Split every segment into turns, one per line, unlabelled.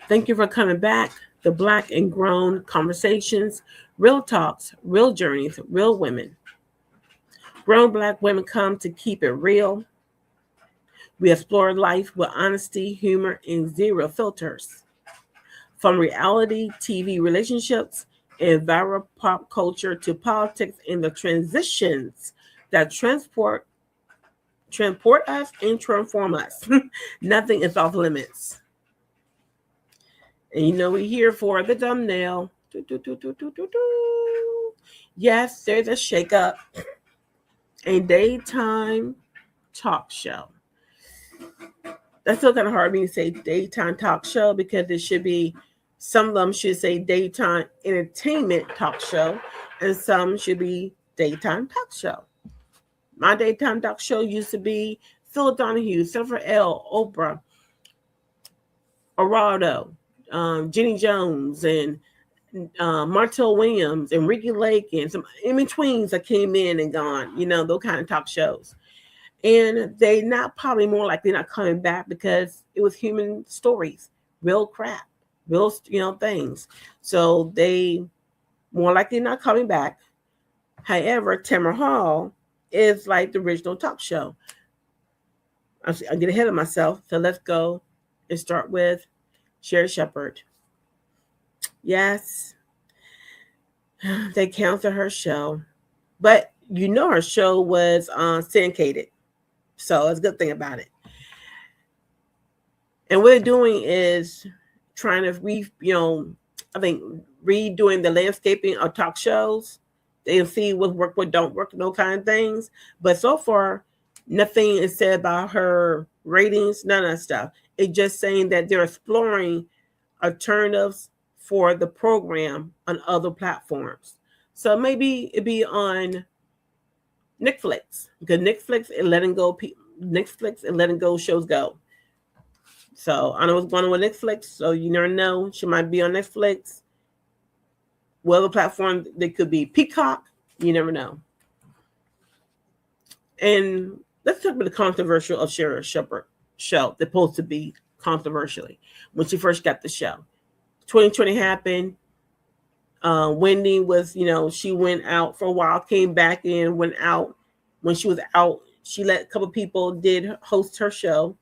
Thank you for coming back. The Black and Grown Conversations, real talks, real journeys, real women. Grown Black women come to keep it real. We explore life with honesty, humor, and zero filters. From reality TV relationships and viral pop culture to politics and the transitions that transport us and transform us. Nothing is off limits. And you know we're here for the thumbnail. Do, do, do, do, do, do, do. Yes, there's a shakeup. A daytime talk show. That's still kind of hard for me to say daytime talk show because it should be, some of them should say daytime entertainment talk show and some should be daytime talk show. My daytime talk show used to be Phil Donahue, Silver L, Oprah, Arado, Jenny Jones, and Martell Williams, and Ricky Lake, and some in betweens that came in and gone, those kind of talk shows. And they not probably more likely not coming back because it was human stories, real crap, real, things. So they more likely not coming back. However, Tarmrod is like the original talk show. I get ahead of myself. So let's go and start with Sherri Shepherd. Yes, they canceled her show, but her show was syndicated, so it's a good thing about it. And what they're doing is trying to redoing the landscaping of talk shows. They'll see what work, what don't work, no kind of things. But so far, nothing is said about her ratings, none of that stuff. It's just saying that they're exploring alternatives for the program on other platforms. So maybe it'd be on Netflix, because Netflix is letting go shows go. So I know what's going on with Netflix. So you never know. She might be on Netflix. Well, the platform, they could be Peacock. You never know. And let's talk about the controversial of Sherri Shepherd show. They're supposed to be controversially when she first got the show. 2020 happened. Wendy was, she went out for a while, came back in, went out. When she was out, she let a couple people did host her show.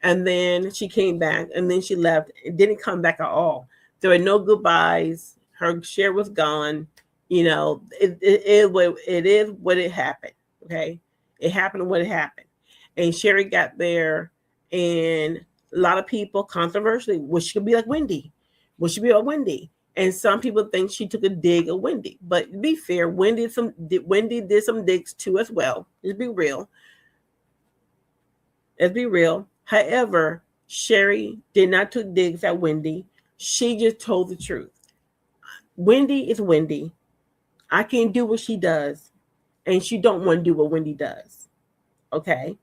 And then she came back and then she left. It didn't come back at all. There were no goodbyes. Her share was gone. It is what it happened. Okay. It happened when it happened. And Sherri got there and a lot of people controversially, she could be like Wendy. She be like Wendy. And some people think she took a dig at Wendy. But to be fair, Wendy did some digs too as well. Let's be real. However, Sherri did not take digs at Wendy. She just told the truth. Wendy is Wendy. I can't do what she does. And she don't want to do what Wendy does. Okay?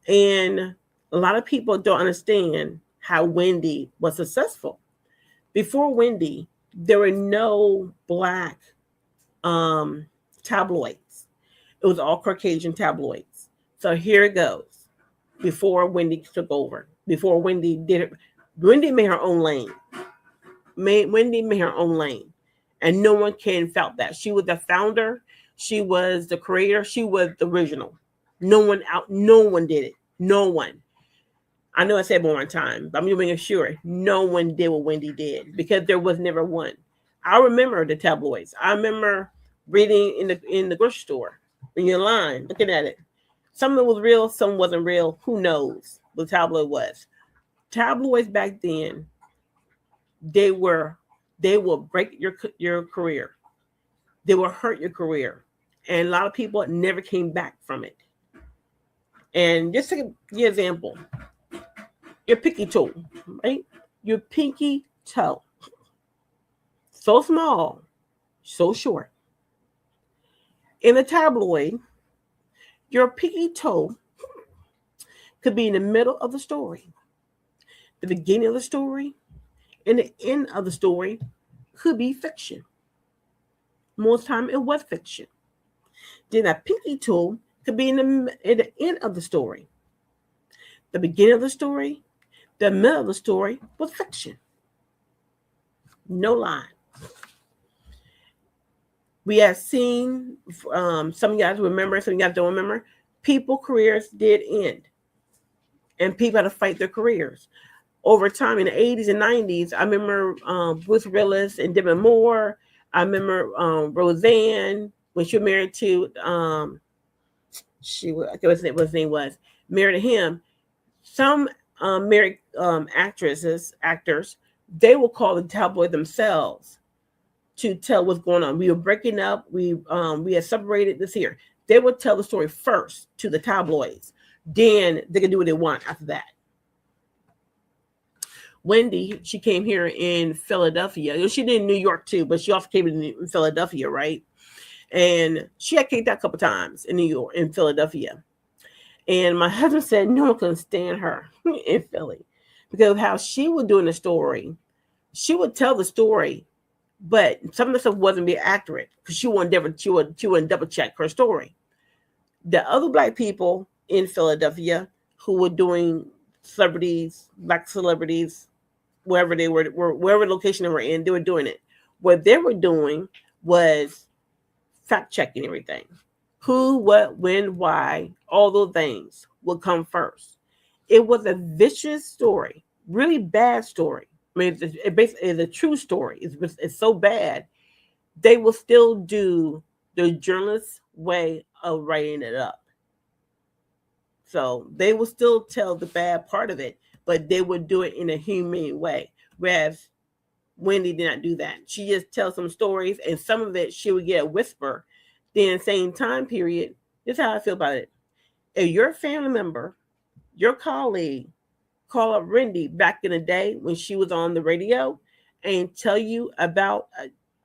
And a lot of people don't understand how Wendy was successful. Before Wendy, there were no Black tabloids. It was all Caucasian tabloids. So here it goes. Before Wendy took over, before Wendy did it, Wendy made her own lane. Wendy made her own lane. And no one can felt that. She was the founder. She was the creator. She was the original. No one did it. No one. I know I said more one time, but I'm just making sure no one did what Wendy did because there was never one. I remember the tabloids. I remember reading in the grocery store, in your line, looking at it. Some of it was real, some wasn't real. Who knows what tabloid was? Tabloids back then, they will break your career. They will hurt your career. And a lot of people never came back from it. And just to give you an example, your pinky toe, right? Your pinky toe. So small, so short. In a tabloid, your pinky toe could be in the middle of the story, the beginning of the story, and the end of the story could be fiction. Most time it was fiction. Then that pinky toe could be in the end of the story. The beginning of the story, the middle of the story was fiction. No lie. We have seen, some of you guys remember, some of you guys don't remember, people careers did end. And people had to fight their careers. Over time in the 80s and 90s, I remember Bruce Willis and Demi Moore. I remember Roseanne, when she was married to, I guess what his name was, married to him. Some married actors, they will call the tabloid themselves to tell what's going on. We were breaking up. We had separated this here. They would tell the story first to the tabloids. Then they can do what they want after that. Wendy, she came here in Philadelphia. She did in New York too, but she also came in Philadelphia, right? And she had kicked out a couple times in New York, in Philadelphia. And my husband said no one couldn't stand her in Philly because of how she was doing the story. She would tell the story, but some of the stuff wasn't being accurate because she wouldn't double check her story. The other Black people in Philadelphia who were doing celebrities, Black celebrities, wherever they were, wherever location they were in, they were doing it. What they were doing was fact checking everything. Who, what, when, why, all those things would come first. It was a vicious story, really bad story. I mean, it basically is a true story. It's so bad. They will still do the journalist way of writing it up. So they will still tell the bad part of it, but they would do it in a humane way. Whereas Wendy did not do that. She just tells some stories, and some of it she would get a whisper. Then same time period, this is how I feel about it. If your family member, your colleague, call up Wendy back in the day when she was on the radio and tell you about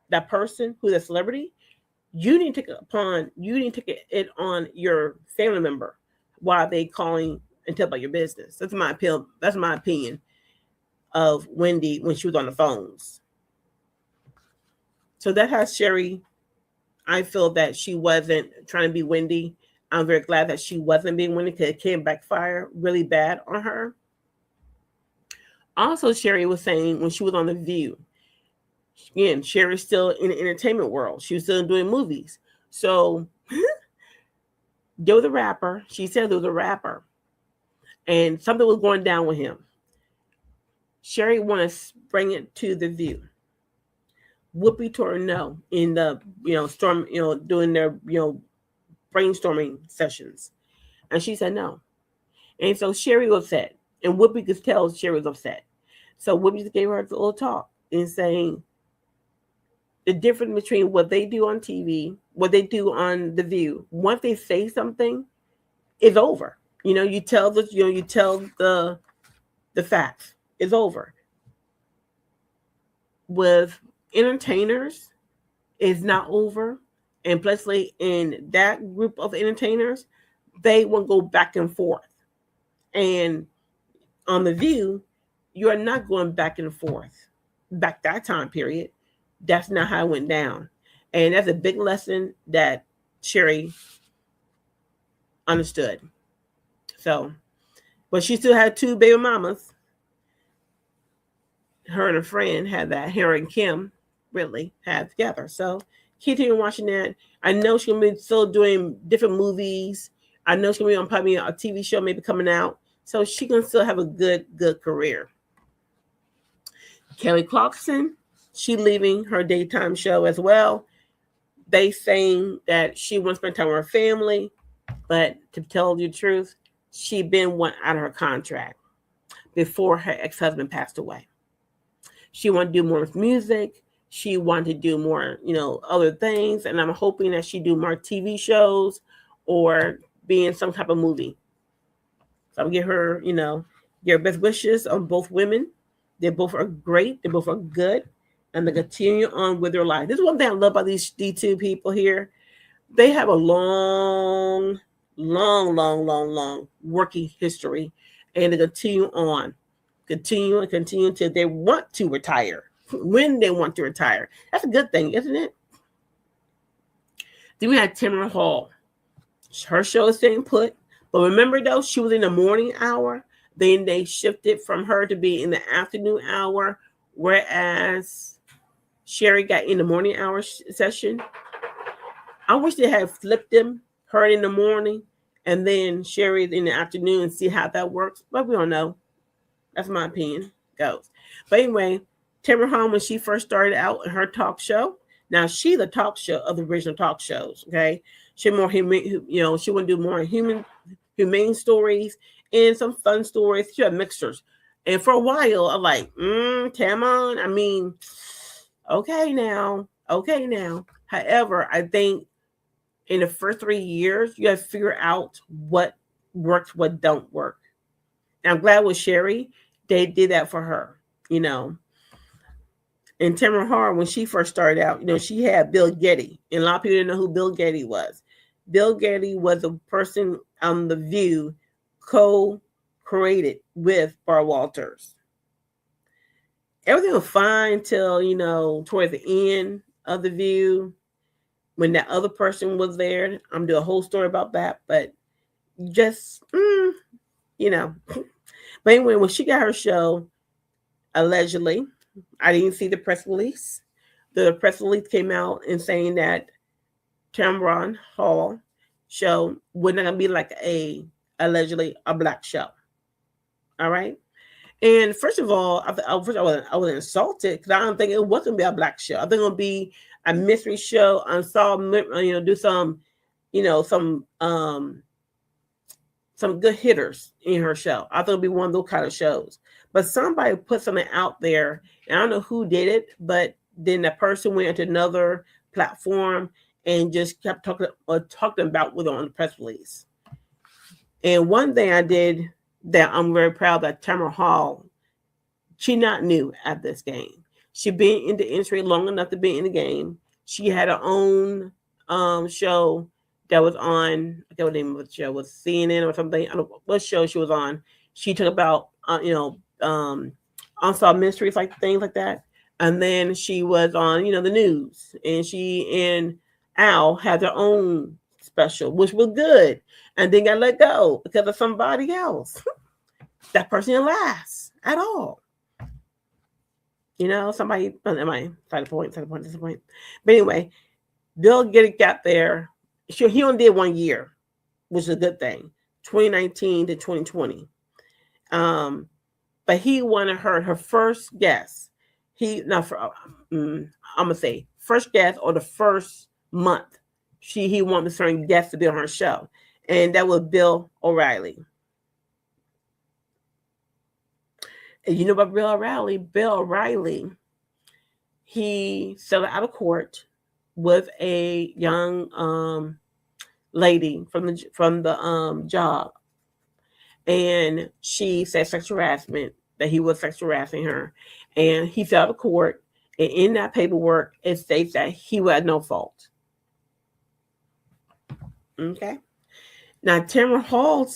that person who's a celebrity, you need to take it on your family member while they calling and tell about your business. That's my appeal. That's my opinion of Wendy when she was on the phones. So that has Sherri. I feel that she wasn't trying to be Wendy. I'm very glad that she wasn't being Wendy because it came backfire really bad on her. Also, Sherri was saying when she was on The View, again, Sherri's still in the entertainment world. She was still doing movies. So there was a rapper. She said there was a rapper. And something was going down with him. Sherri wanted to bring it to The View. Whoopi told her no in the storm, doing their brainstorming sessions. And she said no. And so Sherri was upset. And Whoopi could tell Sherri was upset. So Whoopi just gave her a little talk and saying the difference between what they do on TV, what they do on The View. Once they say something, it's over. You tell the facts. It's over. With entertainers, it's not over. And plus, in that group of entertainers, they will go back and forth. And on The View, you are not going back and forth. Back that time period, that's not how it went down. And that's a big lesson that Sherri understood. So, but she still had 2 baby mamas. Her and a friend had that. Her and Kim really had together. So continue watching that. I know she's gonna be still doing different movies. I know she's gonna be on probably a TV show maybe coming out. So she can still have a good career. Kelly Clarkson, she leaving her daytime show as well. They saying that she wants to spend time with her family, but to tell you the truth, she been one out of her contract before her ex-husband passed away. She wanted to do more with music. She wanted to do more, other things. And I'm hoping that she do more TV shows or be in some type of movie. So I'll give her, your best wishes on both women. They both are great. They both are good. And they continue on with their life. This is one thing I love about these 2 people here. They have a long working history. And they continue on. Continue until they want to retire. When they want to retire. That's a good thing, isn't it? Then we had Tarmrod Hall. Her show is staying put. But remember, though, she was in the morning hour. Then they shifted from her to be in the afternoon hour. Whereas Sherri got in the morning hour session. I wish they had flipped them, her in the morning, and then Sherri in the afternoon and see how that works. But we don't know. That's my opinion. Goes. But anyway, Tamara Hall, when she first started out in her talk show, now she's the talk show of the original talk shows. Okay, she more human. She want to do more humane stories and some fun stories. She had mixtures. And for a while, I'm like, Tamon. I mean, okay now. However, I think in the first 3 years, you have to figure out what works, what don't work. And I'm glad with Sherri, they did that for her, And Tamara Hall, when she first started out, she had Bill Geddie. And a lot of people didn't know who Bill Geddie was. Bill Geddie was a person on The View co-created with Bar Walters. Everything was fine till, towards the end of The View, when that other person was there. I'm doing a whole story about that, but just, But anyway, when she got her show, allegedly, I didn't see the press release. The press release came out and saying that Tarmrod Hall show was not gonna be like allegedly a black show. All right. And first of all, I was insulted because I don't think it was gonna be a black show. I think it would be a mystery show, unsolved. Do some good hitters in her show. I thought it'd be one of those kind of shows. But somebody put something out there, and I don't know who did it, but then that person went to another platform and just kept talking about with it on the press release. And one thing I did that I'm very proud that Tamara Hall, she not new at this game. She been in the industry long enough to be in the game. She had her own show that was on, I forget what the name of the show was, CNN or something. I don't know what show she was on. She talked about, unsolved mysteries, like things like that. And then she was on, the news. And she and Al had their own special, which was good. And then got let go because of somebody else. That person didn't last at all. Somebody, am I side point. But anyway, Bill Geddie got there. He only did 1 year, which is a good thing, 2019 to 2020. But he wanted her first guest. I'm gonna say first guest or the first month. He wanted a certain guest to be on her show, and that was Bill O'Reilly. And you know about Bill O'Reilly? Bill O'Reilly, he settled out of court with a young lady from the job, and she said sexual harassment, that he was sexual harassing her, and he settled out of court. And in that paperwork, it states that he had no fault. Okay. Now, Tamara Hall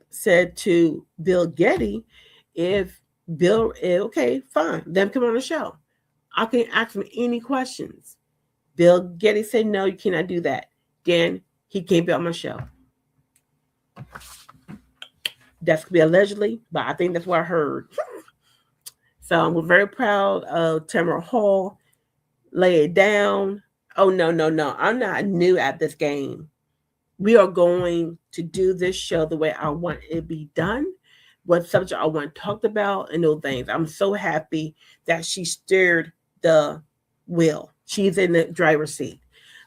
said to Bill Geddie, if Bill, okay, fine, let him come on the show. I can ask him any questions. Bill Geddie said, no, you cannot do that. Then he can't be on my show. That's going to be allegedly, but I think that's what I heard. So I'm very proud of Tamara Hall. Lay it down. Oh, no. I'm not new at this game. We are going to do this show the way I want it to be done. What subject I want talked about and those things. I'm so happy that she steered the wheel. She's in the driver's seat.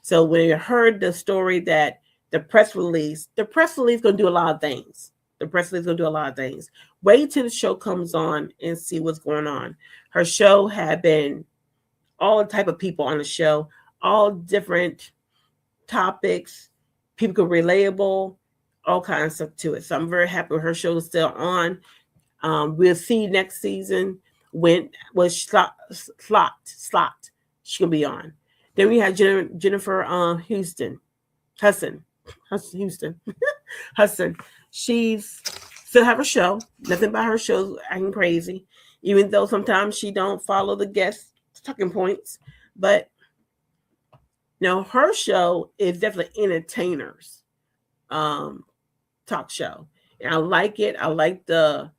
So when you heard the story that the press release going to do a lot of things. Wait till the show comes on and see what's going on. Her show had been all type of people on the show, all different topics, people could relatable, all kinds of stuff to it. So I'm very happy her show is still on. We'll see next season when slot she'll be on. Then we had Jennifer Husdon. She's still have a show. Nothing about her show acting crazy, even though sometimes she don't follow the guest talking points. But her show is definitely entertainers talk show. And I like it. I like the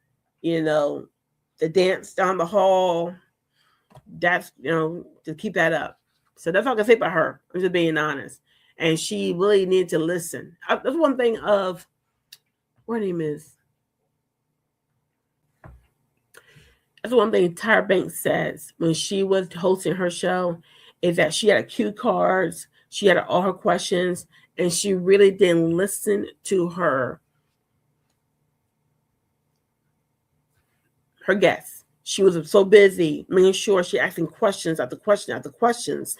dance down the hall. That's, to keep that up. So that's all I can say about her. I'm just being honest. And she really needed to listen. That's one thing of, what her name is? That's one thing Tyra Banks says when she was hosting her show, is that she had cue cards, she had all her questions, and she really didn't listen to her guests. She was so busy making sure she asking questions after question after questions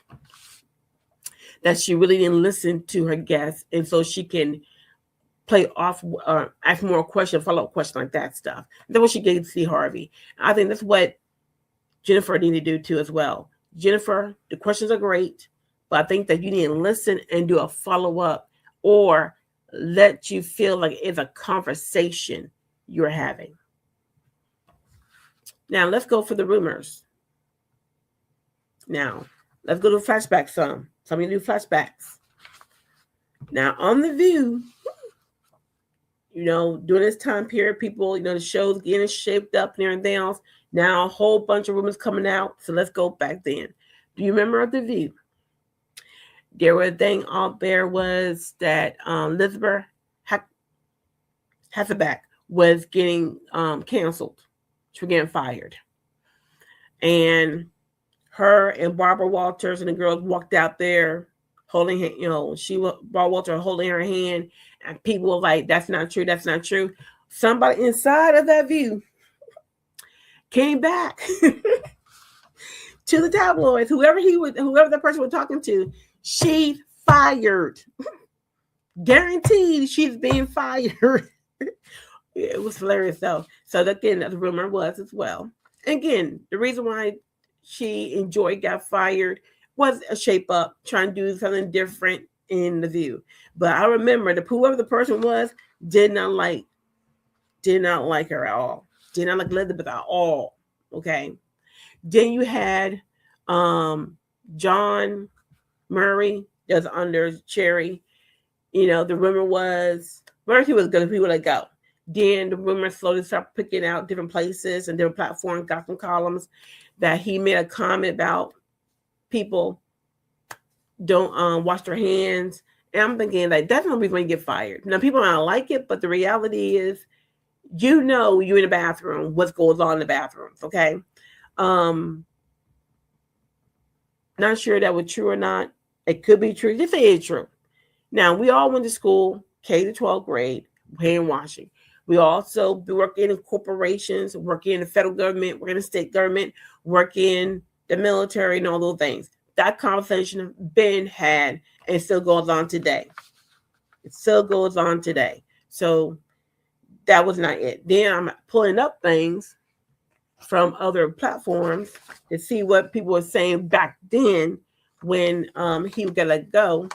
that she really didn't listen to her guests, and so she can play off, ask more questions, follow up questions, like that stuff. That's what she gave Steve Harvey. I think that's what Jennifer needed to do too as well. Jennifer, the questions are great, but I think that you need to listen and do a follow up, or let you feel like it's a conversation you're having. Now let's go for the rumors. Now let's go to flashbacks. Some of you do flashbacks. Now on The View, during this time period, people, the show's getting shaped up and everything else. Now a whole bunch of rumors coming out. So let's go back then. Do you remember The View? There was a thing out there was that Elizabeth Hasselback was getting canceled. She was getting fired. And her and Barbara Walters and the girls walked out there holding, Barbara Walters holding her hand, and people were like, "That's not true. That's not true." Somebody inside of that View came back to the tabloids. Whoever the person was talking to, she's fired. Guaranteed, she's being fired. It was hilarious though. So again, the rumor was as well. Again, the reason why she enjoyed got fired was a shape up, trying to do something different in The View. But I remember whoever the person was did not like her at all. Did not like Elizabeth at all. Okay. Then you had Jawn Murry that was under Sherri. The rumor was first he was going to let go. Then the rumor slowly started picking out different places and different platforms, got some columns that he made a comment about people don't wash their hands. And I'm thinking like that's no reason why you get fired. Now people might not like it, but the reality is, you're in the bathroom, what goes on in the bathrooms, okay? Not sure that was true or not. It could be true. Just say it's true. Now, we all went to school, K to 12th grade, hand washing. We also work in corporations, work in the federal government, work in the state government, work in the military, and all those things. That conversation been had and still goes on today. It still goes on today. So that was not it. Then I'm pulling up things from other platforms to see what people were saying back then when he got let go.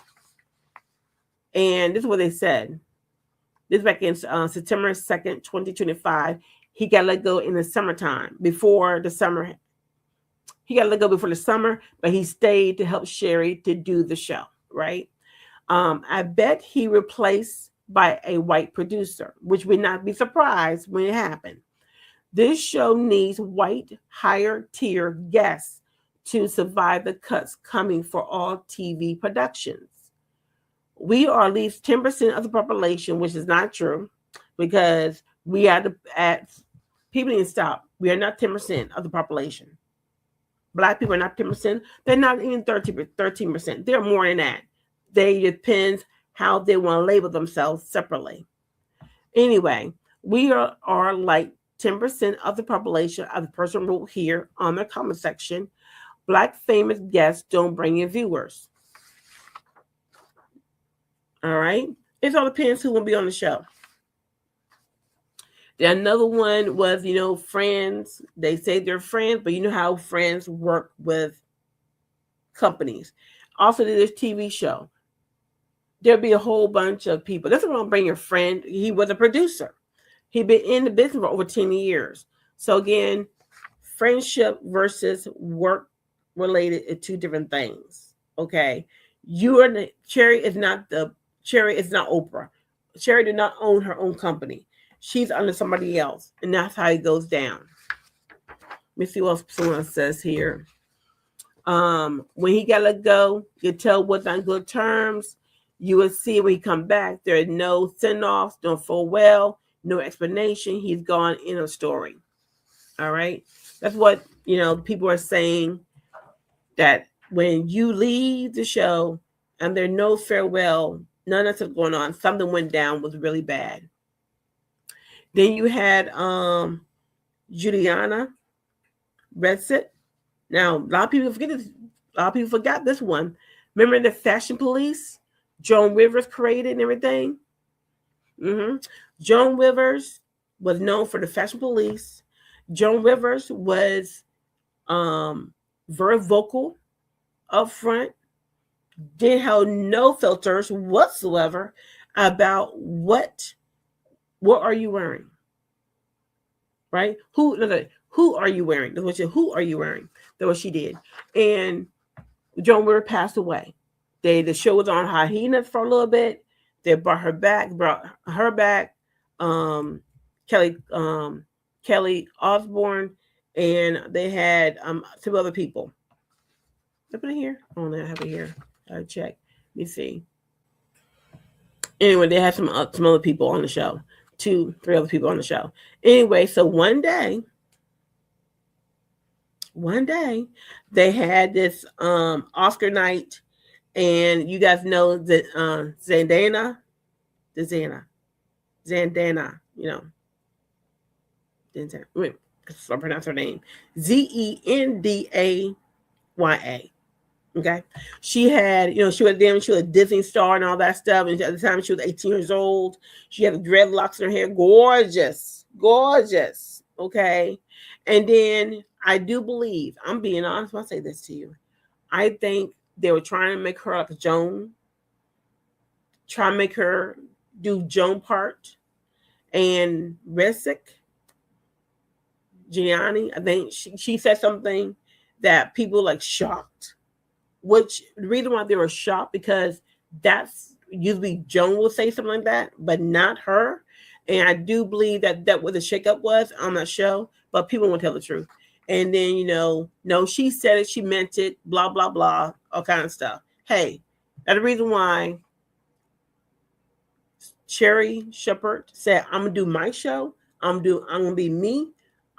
And this is what they said. This is back in September 2nd, 2025. He got let go in the summertime, before the summer. He got let go before the summer, but he stayed to help Sherri to do the show, right? I bet he replaced by a white producer, which would not be surprised when it happened. This show needs white, higher tier guests to survive the cuts coming for all TV productions. We are at least 10% of the population, which is not true, because we had to add, people need to stop. We are not 10% of the population. Black people are not 10%. They're not even 13%. They're more than that. They depends how they want to label themselves separately. Anyway, we are like 10% of the population, of the person wrote here on the comment section. Black famous guests don't bring in viewers. All right. It all depends who will be on the show. Then another one was, friends. They say they're friends, but you know how friends work with companies. Also, this TV show. There'll be a whole bunch of people. That's why I'm bringing your friend. He was a producer. He'd been in the business for over 10 years. So again, friendship versus work related are two different things. Okay. Sherri is not Oprah. Sherri did not own her own company. She's under somebody else. And that's how it goes down. me see what someone says here. When he got let go, you tell what's on good terms. You will see when he come back. There is no send-offs, no farewell, no explanation. He's gone in a story. All right. That's what, people are saying, that when you leave the show and there's no farewell, none of that's going on, something went down, was really bad. Then you had Giuliana Rancic. Now, a lot of people forget this. A lot of people forgot this one. Remember the Fashion Police? Joan Rivers created and everything. Joan Rivers was known for the Fashion Police. Joan Rivers was very vocal up front, didn't have no filters whatsoever about what are you wearing, right? Who are you wearing? That's what she, who are you wearing? That's what she did. And Joan Murry passed away. The show was on hiatus for a little bit. They brought her back. Kelly Osbourne, and they had some other people. Did I put it here? Oh, I have it here. I check. Let me see. Anyway, they had some other people on the show. 2-3 other people on the show. Anyway, so one day they had this Oscar night, and you guys know that Zendaya, I pronounce her name, Zendaya. Okay, she had, she was a Disney star and all that stuff. And at the time, she was 18 years old. She had the dreadlocks in her hair, gorgeous. Okay, and then I do believe, I'm being honest when I say this to you, I think they were trying to make her like Joan, try to make her do Joan part, and Rancic, Giuliani, I think she said something that people like shocked. Which the reason why they were shocked, because that's usually Joan will say something like that, but not her. And I do believe that what the shakeup was. I'm not sure, but people won't tell the truth. And then no, she said it, she meant it, blah blah blah, all kind of stuff. Hey, that's the reason why Sherri Shepherd said, "I'm gonna do my show. I'm gonna be me.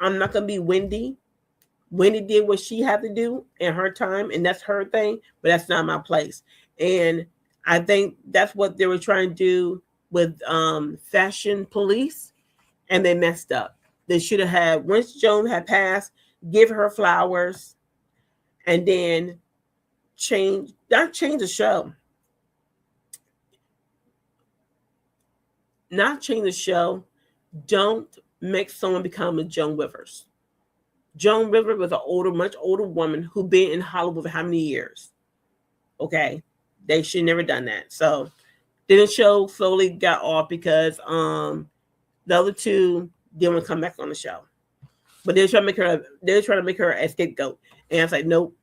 I'm not gonna be Wendy." Wendy did what she had to do in her time, and that's her thing, but that's not my place. And I think that's what they were trying to do with Fashion Police, and they messed up. They should have had, once Joan had passed, give her flowers, and then not change the show. Not change the show. Don't make someone become a Joan Rivers. Joan Rivers was an much older woman who been in Hollywood for how many years? Okay, they should never done that. So then the show slowly got off because the other two didn't come back on the show. But they were trying to make her a scapegoat, and I was like, nope,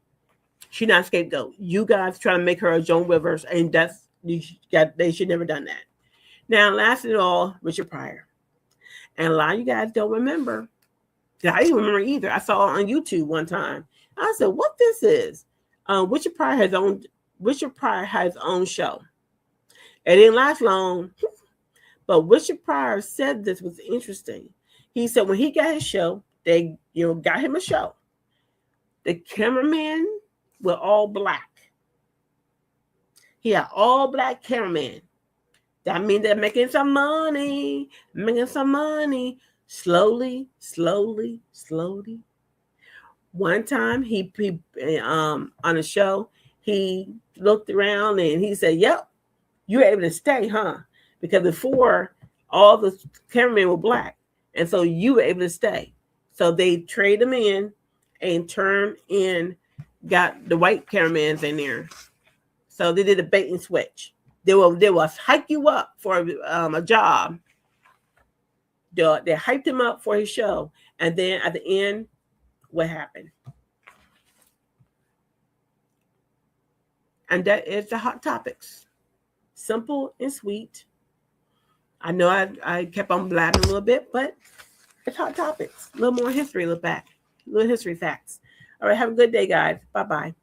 she's not a scapegoat. You guys trying to make her a Joan Rivers, and they should never done that. Now, last of all, Richard Pryor, and a lot of you guys don't remember. I didn't remember either. I saw it on YouTube one time. I said, "What this is?" Richard Pryor has his own show. It didn't last long, but Richard Pryor said this was interesting. He said when he got his show, they got him a show. The cameramen were all black. He had all black cameramen. That means they're making some money. Slowly. One time he on a show, he looked around and he said, "Yep, you're able to stay, huh? Because before all the cameramen were black, and so you were able to stay." So they traded them in and got the white cameramans in there. So they did a bait and switch. They will hike you up for a job. They hyped him up for his show, and then at the end, what happened? And that is the Hot Topics. Simple and sweet. I know I kept on blabbing a little bit, but it's Hot Topics. A little more history, look back. Little history facts. All right, have a good day, guys. Bye bye.